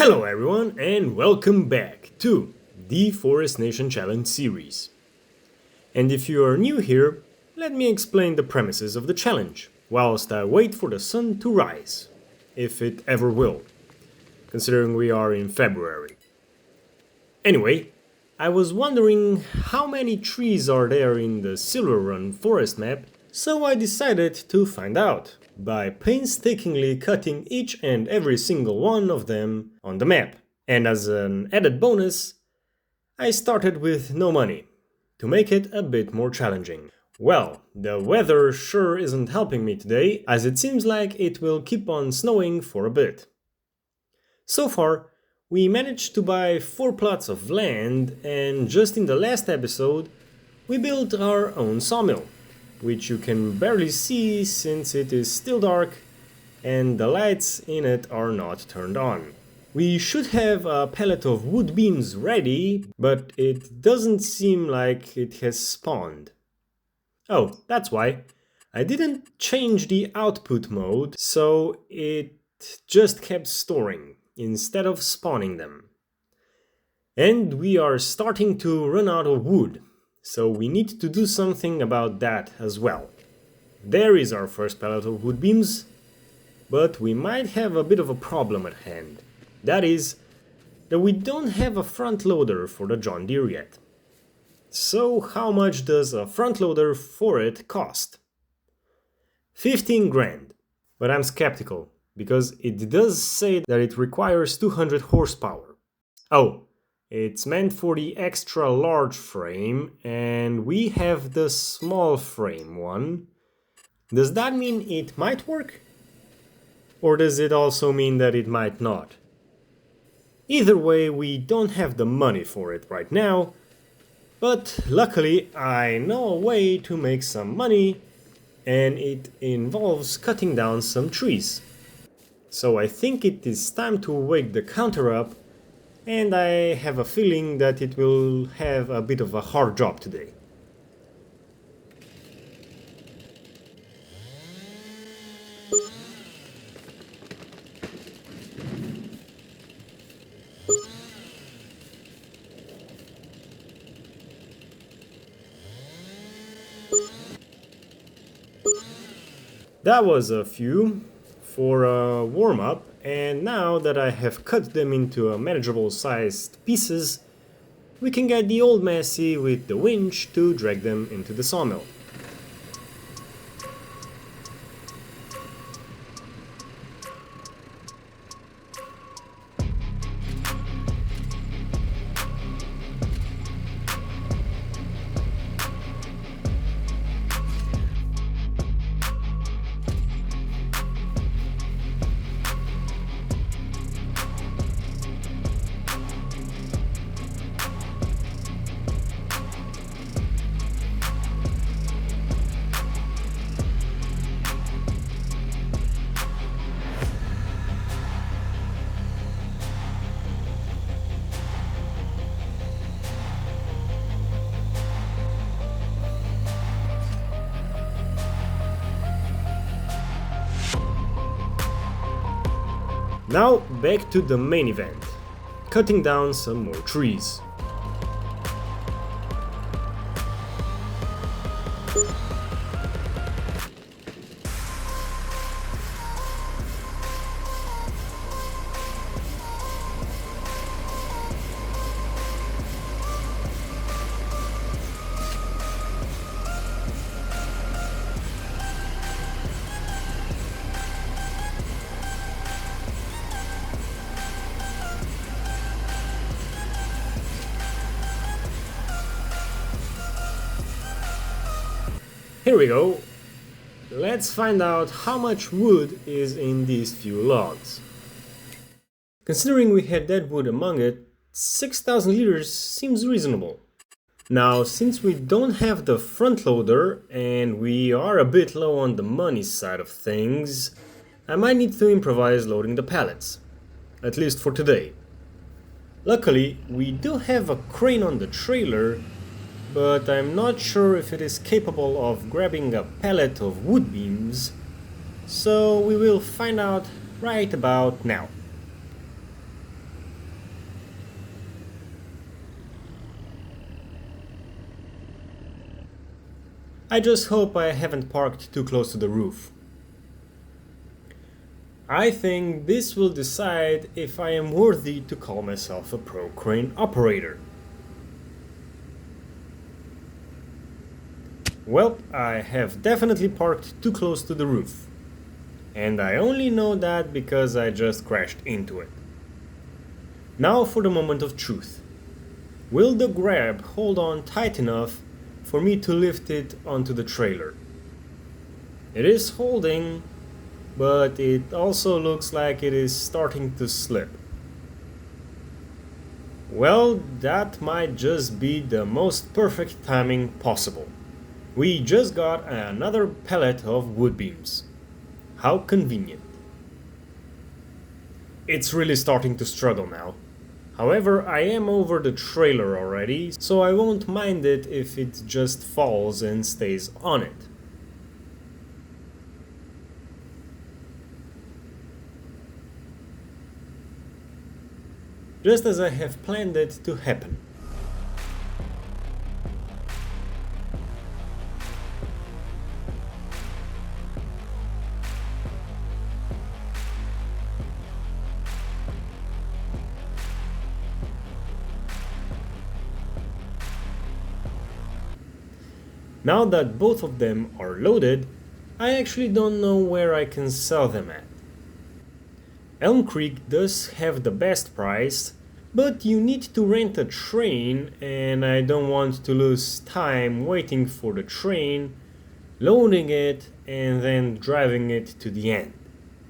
Hello everyone and welcome back to the theFORESTnation Challenge series. And if you are new here, let me explain the premises of the challenge, whilst I wait for the sun to rise, if it ever will, considering we are in February. Anyway, I was wondering how many trees are there in the Silverrun Forest Map, so I decided to find out by painstakingly cutting each and every single one of them on the map. And as an added bonus, I started with no money, to make it a bit more challenging. Well, the weather sure isn't helping me today, as it seems like it will keep on snowing for a bit. So far, we managed to buy 4 plots of land, and just in the last episode, we built our own sawmill, which you can barely see since it is still dark and the lights in it are not turned on. We should have a pallet of wood beams ready, but it doesn't seem like it has spawned. Oh, that's why. I didn't change the output mode, so it just kept storing instead of spawning them. And we are starting to run out of wood. So we need to do something about that as well. There is our first pallet of wood beams, but we might have a bit of a problem at hand. That is, that we don't have a front loader for the John Deere yet. So how much does a front loader for it cost? 15 grand. But I'm skeptical, because it does say that it requires 200 horsepower. Oh, it's meant for the extra large frame, and we have the small frame one. Does that mean it might work? Or does it also mean that it might not? Either way, we don't have the money for it right now, but luckily I know a way to make some money, and it involves cutting down some trees. So I think it is time to wake the counter up, and I have a feeling that it will have a bit of a hard job today. That was a few for a warm-up, and now that I have cut them into manageable sized pieces, we can get the old Massey with the winch to drag them into the sawmill. Now back to the main event, cutting down some more trees. Here we go. Let's find out how much wood is in these few logs. Considering we had dead wood among it, 6,000 liters seems reasonable. Now, since we don't have the front loader and we are a bit low on the money side of things, I might need to improvise loading the pallets, at least for today. Luckily, we do have a crane on the trailer, but I'm not sure if it is capable of grabbing a pallet of wood beams, so we will find out right about now. I just hope I haven't parked too close to the roof. I think this will decide if I am worthy to call myself a pro crane operator. Well, I have definitely parked too close to the roof. And I only know that because I just crashed into it. Now for the moment of truth. Will the grab hold on tight enough for me to lift it onto the trailer? It is holding, but it also looks like it is starting to slip. Well, that might just be the most perfect timing possible. We just got another pallet of wood beams. How convenient. It's really starting to struggle now. However, I am over the trailer already, so I won't mind it if it just falls and stays on it. Just as I have planned it to happen. Now that both of them are loaded, I actually don't know where I can sell them at. Elm Creek does have the best price, but you need to rent a train and I don't want to lose time waiting for the train, loading it and then driving it to the end.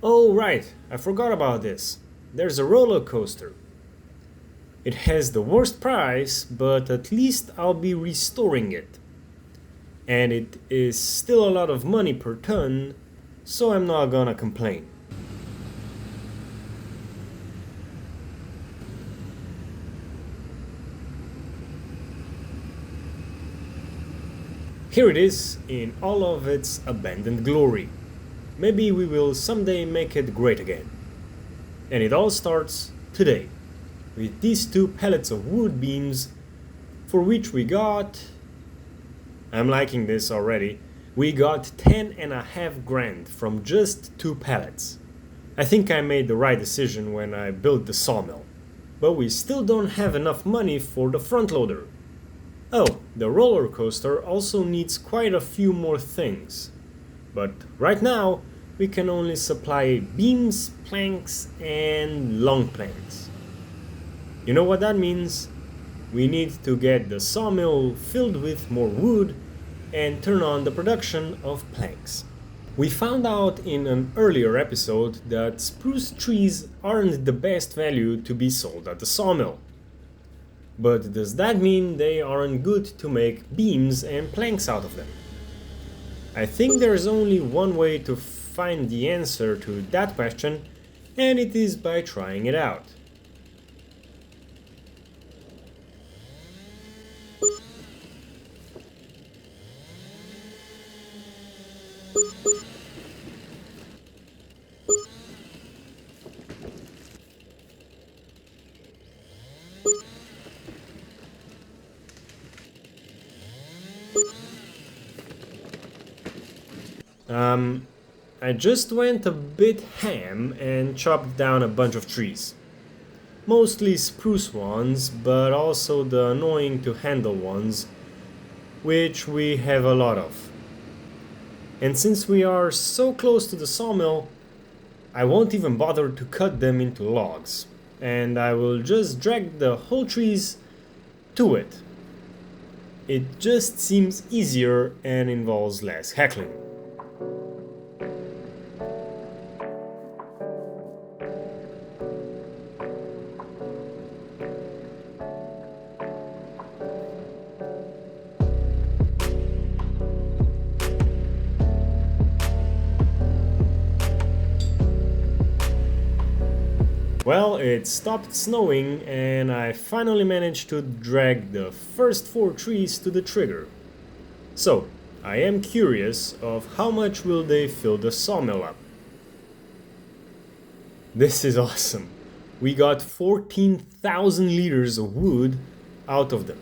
Oh right, I forgot about this. There's a roller coaster. It has the worst price, but at least I'll be restoring it. And it is still a lot of money per ton, so I'm not gonna complain. Here it is in all of its abandoned glory. Maybe we will someday make it great again. And it all starts today, with these 2 pallets of wood beams, for which we got... I'm liking this already. We got 10.5 grand from just 2 pallets. I think I made the right decision when I built the sawmill. But we still don't have enough money for the front loader. Oh, the roller coaster also needs quite a few more things. But right now, we can only supply beams, planks, and long planks. You know what that means? We need to get the sawmill filled with more wood and turn on the production of planks. We found out in an earlier episode that spruce trees aren't the best value to be sold at the sawmill. But does that mean they aren't good to make beams and planks out of them? I think there's only one way to find the answer to that question, and it is by trying it out. I just went a bit ham and chopped down a bunch of trees. Mostly spruce ones, but also the annoying to handle ones, which we have a lot of. And since we are so close to the sawmill, I won't even bother to cut them into logs, and I will just drag the whole trees to it. It just seems easier and involves less hackling. Well, it stopped snowing and I finally managed to drag the first 4 trees to the trigger. So, I am curious of how much will they fill the sawmill up. This is awesome. We got 14,000 liters of wood out of them.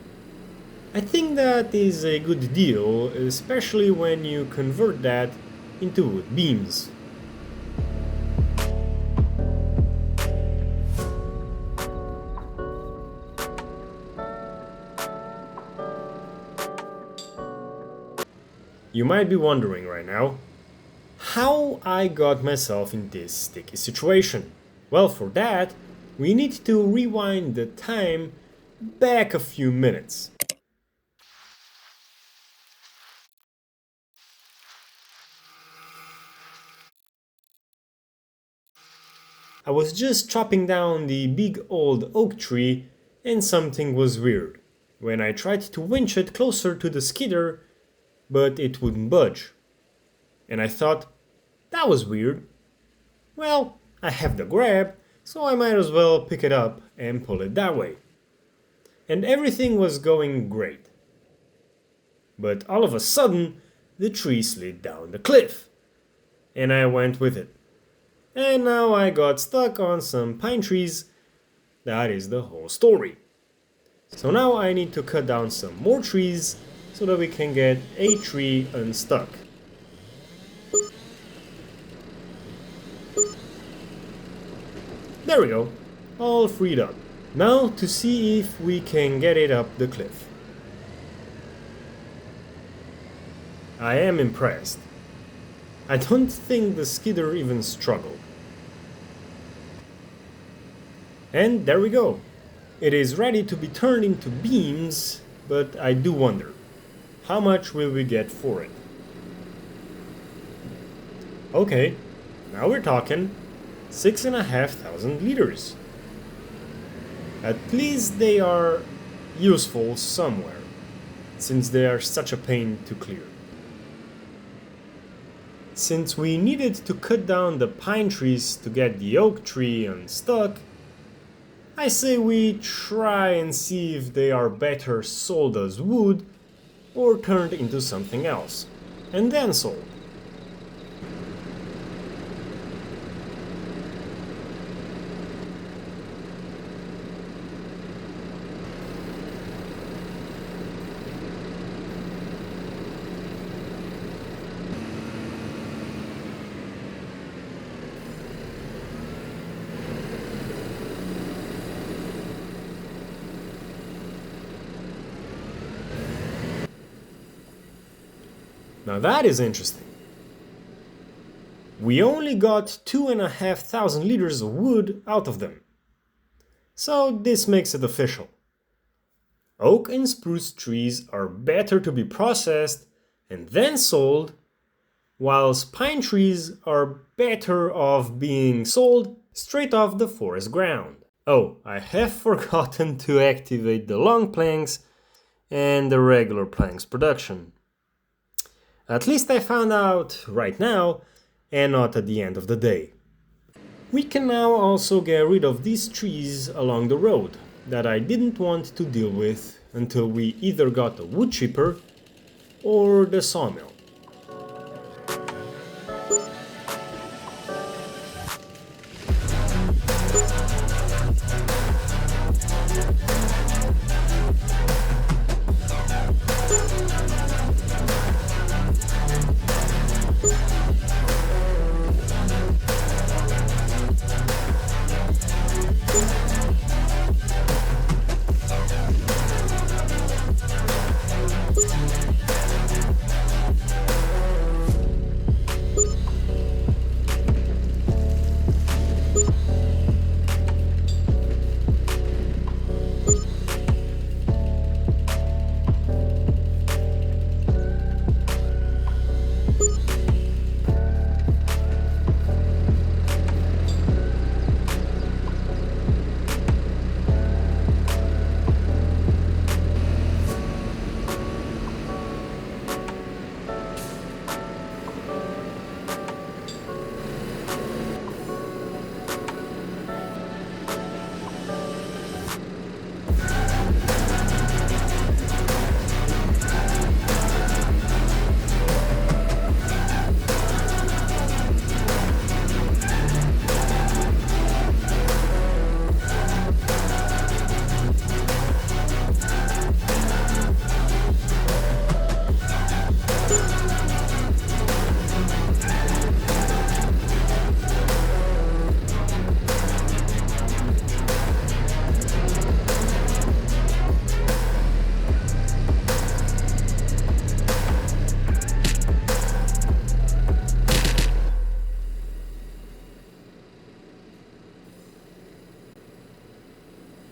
I think that is a good deal, especially when you convert that into wood beams. You might be wondering right now how I got myself in this sticky situation. Well, for that, we need to rewind the time back a few minutes. I was just chopping down the big old oak tree and something was weird. When I tried to winch it closer to the skidder, but it wouldn't budge. And I thought, that was weird. Well, I have the grab, so I might as well pick it up and pull it that way. And everything was going great. But all of a sudden, the tree slid down the cliff. And I went with it. And now I got stuck on some pine trees. That is the whole story. So now I need to cut down some more trees so that we can get a tree unstuck. There we go, all freed up. Now to see if we can get it up the cliff. I am impressed. I don't think the skidder even struggled. And there we go. It is ready to be turned into beams, but I do wonder, how much will we get for it? Okay, now we're talking 6,500 liters. At least they are useful somewhere, since they are such a pain to clear. Since we needed to cut down the pine trees to get the oak tree unstuck, I say we try and see if they are better sold as wood or turned into something else, and then sold. Now that is interesting. We only got 2,500 liters of wood out of them. So this makes it official. Oak and spruce trees are better to be processed and then sold, whilst pine trees are better off being sold straight off the forest ground. Oh, I have forgotten to activate the long planks and the regular planks production. At least I found out right now, and not at the end of the day. We can now also get rid of these trees along the road that I didn't want to deal with until we either got a wood chipper or the sawmill.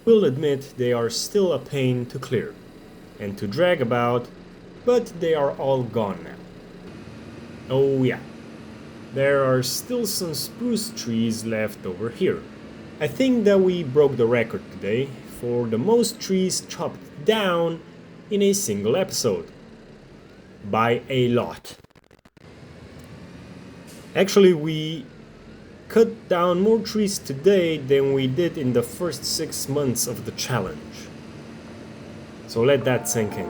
will admit they are still a pain to clear and to drag about, but they are all gone now. Oh yeah, there are still some spruce trees left over here. I think that we broke the record today for the most trees chopped down in a single episode. By a lot. Actually, we cut down more trees today than we did in the first 6 months of the challenge. So let that sink in.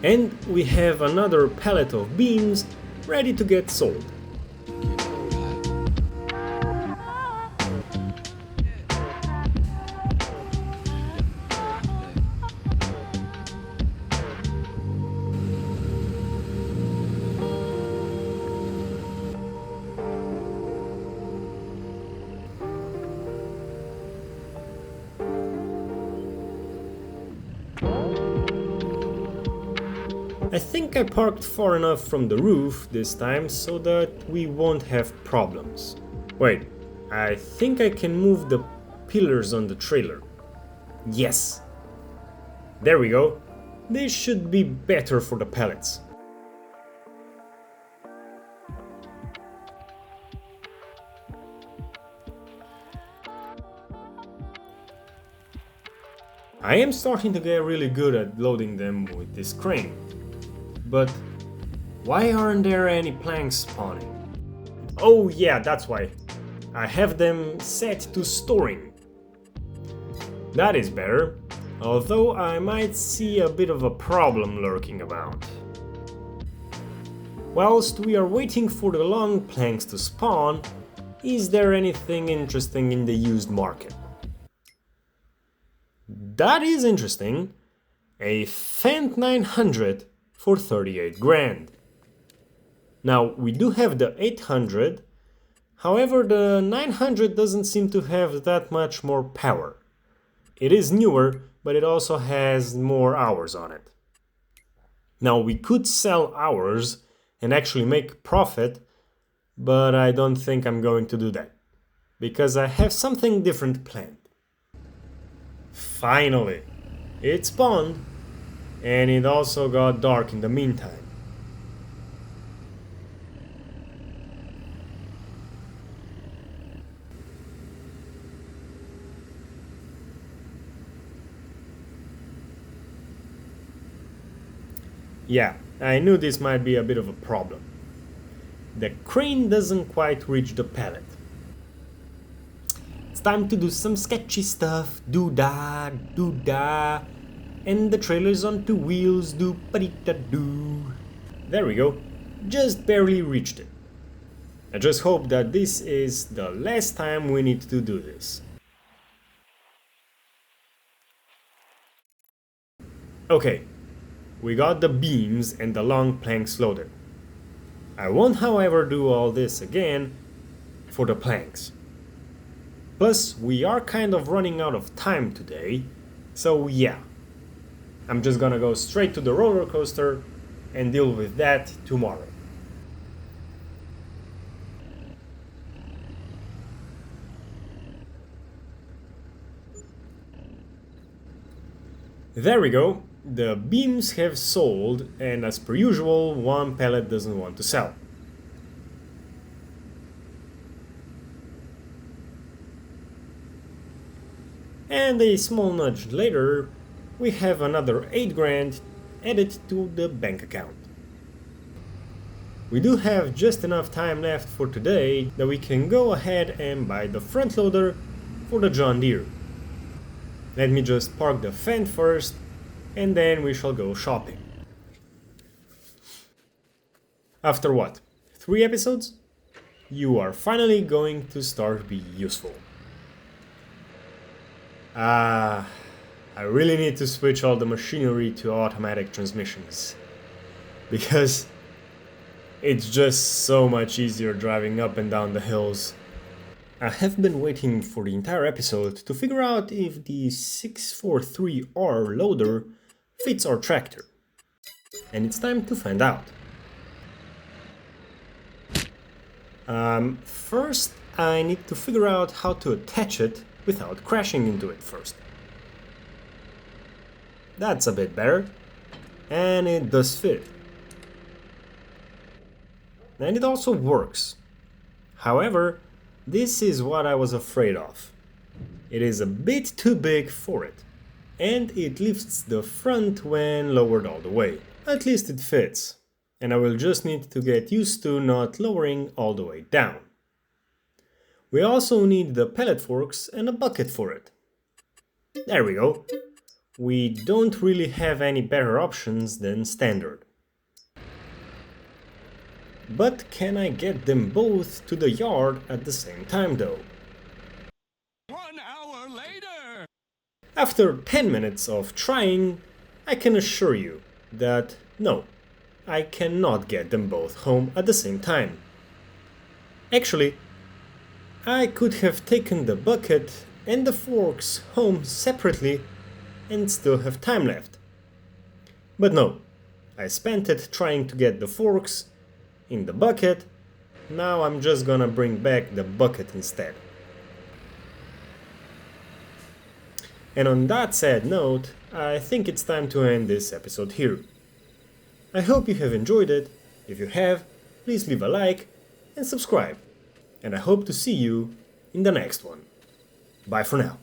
And we have another pallet of beams ready to get sold. I think I parked far enough from the roof this time so that we won't have problems. Wait, I think I can move the pillars on the trailer. Yes! There we go. This should be better for the pallets. I am starting to get really good at loading them with this crane. But why aren't there any planks spawning? Oh yeah, that's why. I have them set to storing. That is better, although I might see a bit of a problem lurking about. Whilst we are waiting for the long planks to spawn, is there anything interesting in the used market? That is interesting. A Fendt 900 for 38 grand. Now, we do have the 800, however the 900 doesn't seem to have that much more power. It is newer, but it also has more hours on it. Now, we could sell hours and actually make profit, but I don't think I'm going to do that, because I have something different planned. Finally, it spawned. And it also got dark in the meantime. Yeah, I knew this might be a bit of a problem. The crane doesn't quite reach the pallet. It's time to do some sketchy stuff. Do-da, do-da. And the trailer's on 2 wheels, do-pa-dee-da-doo. There we go, just barely reached it. I just hope that this is the last time we need to do this. Okay, we got the beams and the long planks loaded. I won't, however, do all this again for the planks. Plus, we are kind of running out of time today, so yeah. I'm just gonna go straight to the roller coaster and deal with that tomorrow. There we go, the beams have sold, and as per usual, one pallet doesn't want to sell. And a small nudge later, we have another 8 grand added to the bank account. We do have just enough time left for today that we can go ahead and buy the front loader for the John Deere. Let me just park the Fendt first, and then we shall go shopping. After what? 3 episodes? You are finally going to start being useful. I really need to switch all the machinery to automatic transmissions. Because it's just so much easier driving up and down the hills. I have been waiting for the entire episode to figure out if the 643R loader fits our tractor. And it's time to find out. First, I need to figure out how to attach it without crashing into it first. That's a bit better. And it does fit. And it also works. However, this is what I was afraid of. It is a bit too big for it, and it lifts the front when lowered all the way. At least it fits, and I will just need to get used to not lowering all the way down. We also need the pellet forks and a bucket for it. There we go. We don't really have any better options than standard. But can I get them both to the yard at the same time though? 1 hour later! After 10 minutes of trying, I can assure you that no, I cannot get them both home at the same time. Actually, I could have taken the bucket and the forks home separately and still have time left. But no, I spent it trying to get the forks in the bucket. Now I'm just gonna bring back the bucket instead. And on that sad note, I think it's time to end this episode here. I hope you have enjoyed it. If you have, please leave a like and subscribe. And I hope to see you in the next one. Bye for now.